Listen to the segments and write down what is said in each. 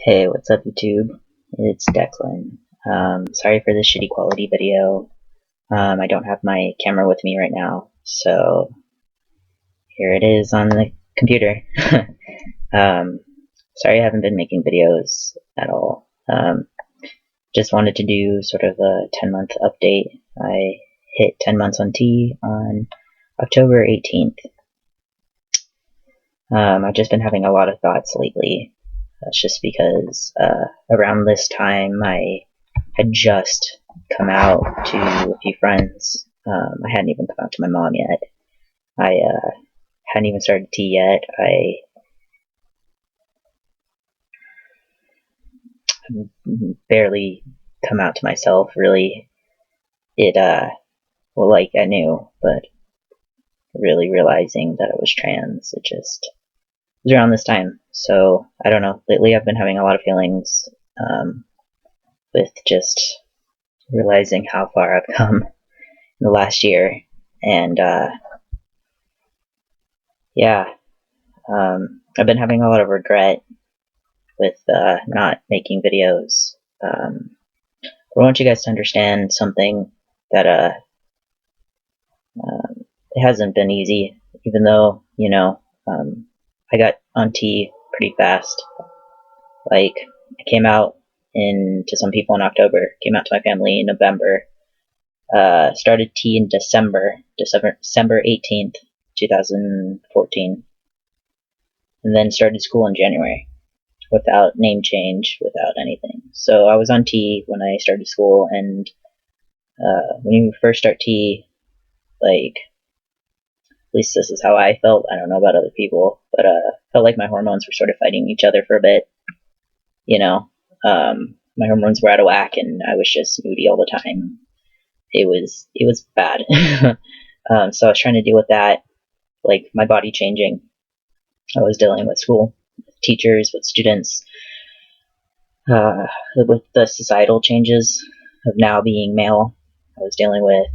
Hey, what's up YouTube? It's Declan. Sorry for the shitty quality video. I don't have my camera with me right now, so here it is on the computer. um, Sorry I haven't been making videos at all. Just wanted to do sort of a 10-month update. I hit 10 months on T on October 18th. I've just been having a lot of thoughts lately. That's just because around this time I had just come out to a few friends. I hadn't even come out to my mom yet. I hadn't even started T yet. I barely come out to myself, really. It, well, like, I knew, but really realizing that I was trans, it just was around this time. So, I don't know. Lately I've been having a lot of feelings, with just realizing how far I've come in the last year. And, yeah, I've been having a lot of regret with not making videos. I want you guys to understand something that it hasn't been easy, even though, I got on T pretty fast. Like, I came out to some people in October, came out to my family in November, started T in December 18th, 2014, and then started school in January without name change, without anything. So I was on T when I started school, and when you first start T, like, at least this is how I felt. I don't know about other people, but felt like my hormones were sort of fighting each other for a bit. You know, my hormones were out of whack, and I was just moody all the time. It was bad. So I was trying to deal with that, like my body changing. I was dealing with school, with teachers, with students, with the societal changes of now being male. I was dealing with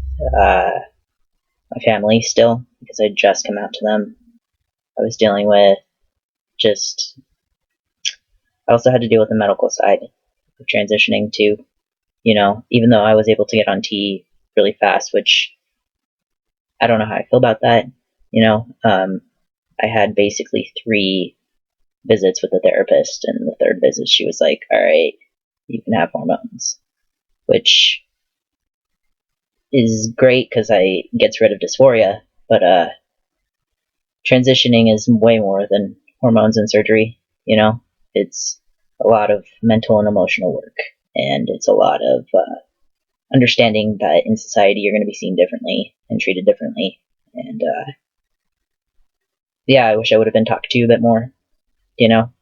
my family still, because I just come out to them. I was dealing with just, I also had to deal with the medical side of transitioning to, even though I was able to get on T really fast, which I don't know how I feel about that. I had basically 3 visits with the therapist, and the third visit she was like, all right, you can have hormones, which is great because it gets rid of dysphoria, but transitioning is way more than hormones and surgery. It's a lot of mental and emotional work, and it's a lot of understanding that in society you're going to be seen differently and treated differently. And yeah, I wish I would have been talked to a bit more. you know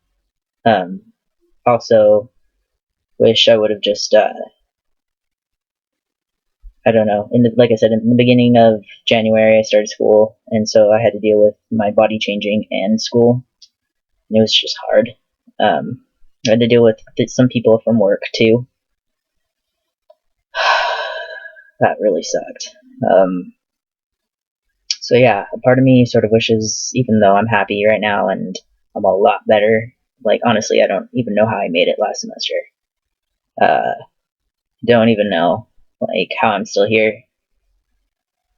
Also wish I would have just I don't know. Like I said, in the beginning of January, I started school, and so I had to deal with my body changing and school. And it was just hard. I had to deal with some people from work too. That really sucked. So yeah, a part of me sort of wishes, even though I'm happy right now and I'm a lot better. Like, honestly, I don't even know how I made it last semester. Don't even know, like, how I'm still here.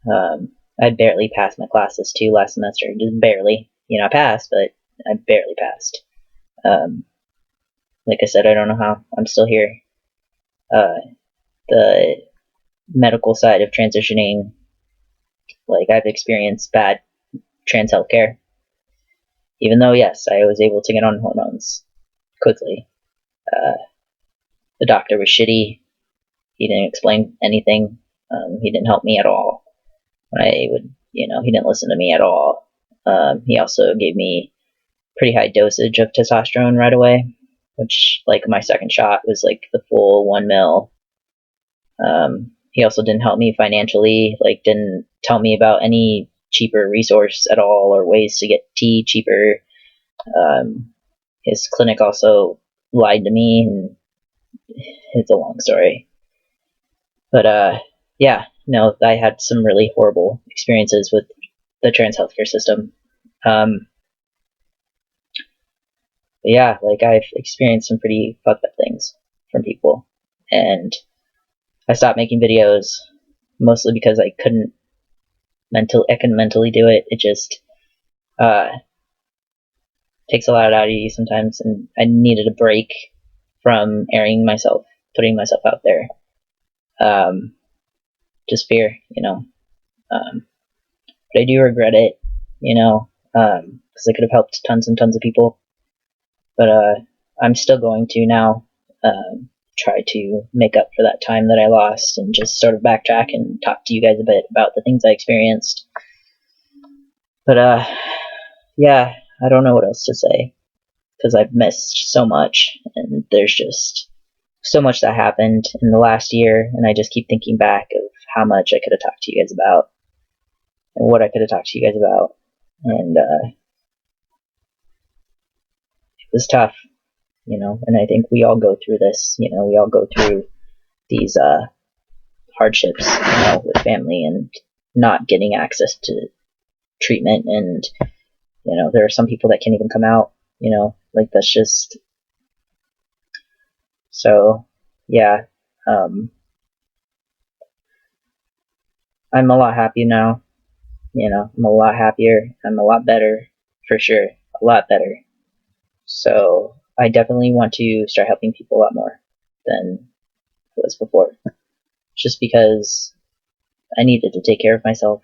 I barely passed my classes too last semester, just barely. I passed, but I barely passed. Like I said, I don't know how I'm still here. The medical side of transitioning, like, I've experienced bad trans healthcare. Even though, yes, I was able to get on hormones quickly. The doctor was shitty. He didn't explain anything. He didn't help me at all. He didn't listen to me at all. He also gave me pretty high dosage of testosterone right away, which, like, my second shot was like the full 1 mil. He also didn't help me financially, like, didn't tell me about any cheaper resource at all or ways to get tea cheaper. His clinic also lied to me, and it's a long story. But yeah, I had some really horrible experiences with the trans healthcare system. yeah, like I've experienced some pretty fucked up things from people, and I stopped making videos mostly because I couldn't mentally do it. It just uh, takes a lot out of you sometimes, and I needed a break from airing myself, putting myself out there. Just fear, but I do regret it, because I could have helped tons and tons of people. But I'm still going to now try to make up for that time that I lost and just sort of backtrack and talk to you guys a bit about the things I experienced. But yeah, I don't know what else to say because I've missed so much, and there's just so much that happened in the last year, and I just keep thinking back of how much I could have talked to you guys about and what I could have talked to you guys about, and it was tough, and I think we all go through this, we all go through these hardships, with family and not getting access to treatment, and there are some people that can't even come out, like that's just so. Yeah, I'm a lot happier now. I'm a lot happier. I'm a lot better, for sure, a lot better. So I definitely want to start helping people a lot more than I was before, just because I needed to take care of myself.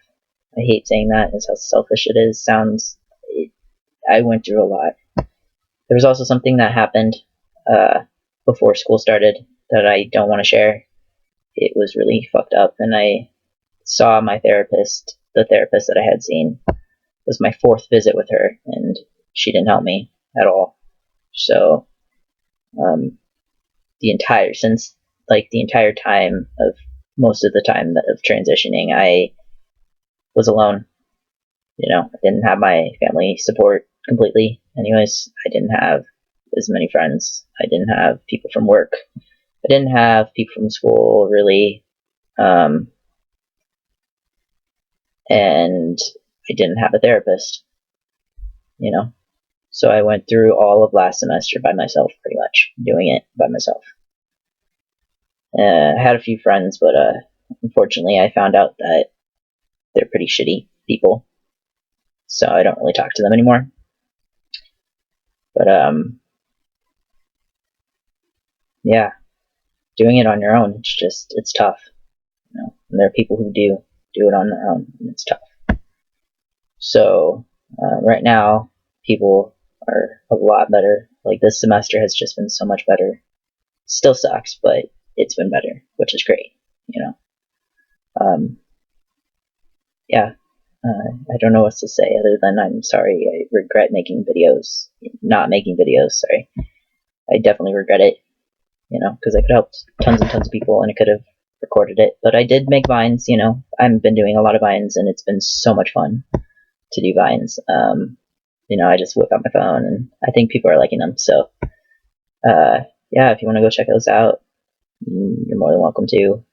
I hate saying that. It's how selfish it is. I went through a lot. There was also something that happened before school started that I don't want to share. It was really fucked up, and I saw my therapist, the therapist that I had seen. It was my 4th visit with her, and she didn't help me at all. So, the entire time of most of the time of transitioning, I was alone. I didn't have my family support completely. Anyways, I didn't have as many friends. I didn't have people from work. I didn't have people from school, really. And I didn't have a therapist, So I went through all of last semester by myself, pretty much, doing it by myself. I had a few friends, but unfortunately I found out that they're pretty shitty people, so I don't really talk to them anymore. But yeah, doing it on your own, it's tough. And there are people who do it on their own, and it's tough. So right now, people are a lot better. Like this semester has just been so much better. Still sucks, but it's been better, which is great. Yeah. I don't know what to say other than I'm sorry. I regret not making videos. Sorry. I definitely regret it, because I could have helped tons and tons of people and I could have recorded it. But I did make Vines, I've been doing a lot of Vines and it's been so much fun to do Vines. I just whip out my phone and I think people are liking them. So, yeah, if you want to go check those out, you're more than welcome to.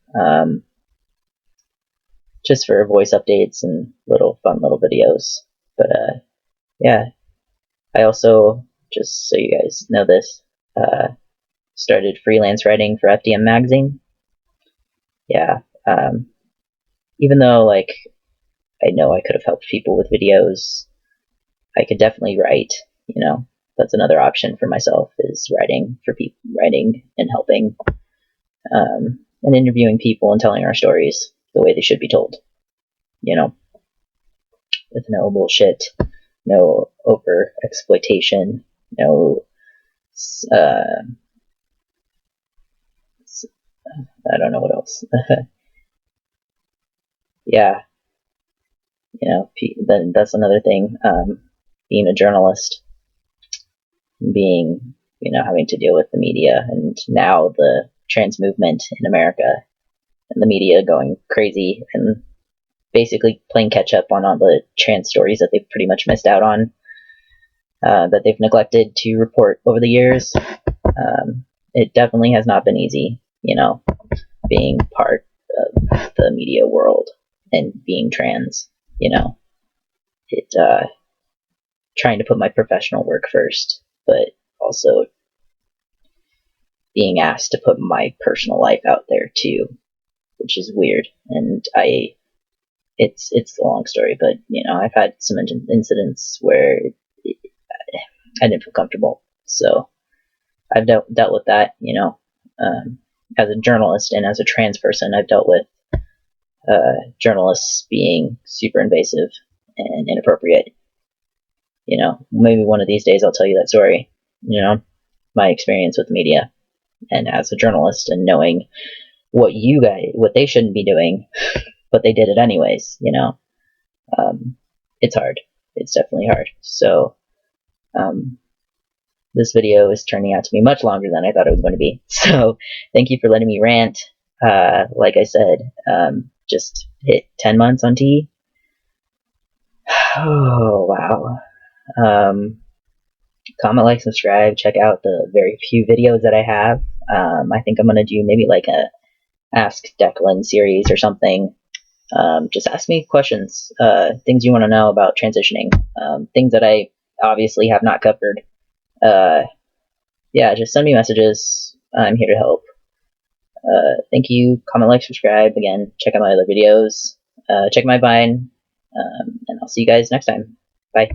Just for voice updates and fun little videos. But, yeah, I also, just so you guys know this, started freelance writing for FTM magazine. Yeah, even though, I know I could have helped people with videos, I could definitely write, that's another option for myself is writing for people, writing and helping, and interviewing people and telling our stories the way they should be told, with no bullshit, no over exploitation, no, I don't know what else. Yeah, then that's another thing. Being a journalist, being, having to deal with the media and now the trans movement in America and the media going crazy and basically playing catch up on all the trans stories that they've pretty much missed out on, that they've neglected to report over the years. It definitely has not been easy, being part of the media world and being trans, it, trying to put my professional work first, but also being asked to put my personal life out there too, which is weird. And it's a long story, but I've had some incidents where I didn't feel comfortable, so I've dealt with that. As a journalist and as a trans person, I've dealt with journalists being super invasive and inappropriate. Maybe one of these days I'll tell you that story. My experience with media and as a journalist and knowing what they shouldn't be doing, but they did it anyways. It's hard. It's definitely hard. So, this video is turning out to be much longer than I thought it was going to be. So, thank you for letting me rant. Like I said, just hit 10 months on T. Oh, wow. Comment, like, subscribe. Check out the very few videos that I have. I think I'm going to do maybe like a Ask Declan series or something. Just ask me questions, things you want to know about transitioning, things that I obviously have not covered. Yeah, just send me messages. I'm here to help. Thank you. Comment, like, subscribe. Again, check out my other videos. Check my Vine. And I'll see you guys next time. Bye.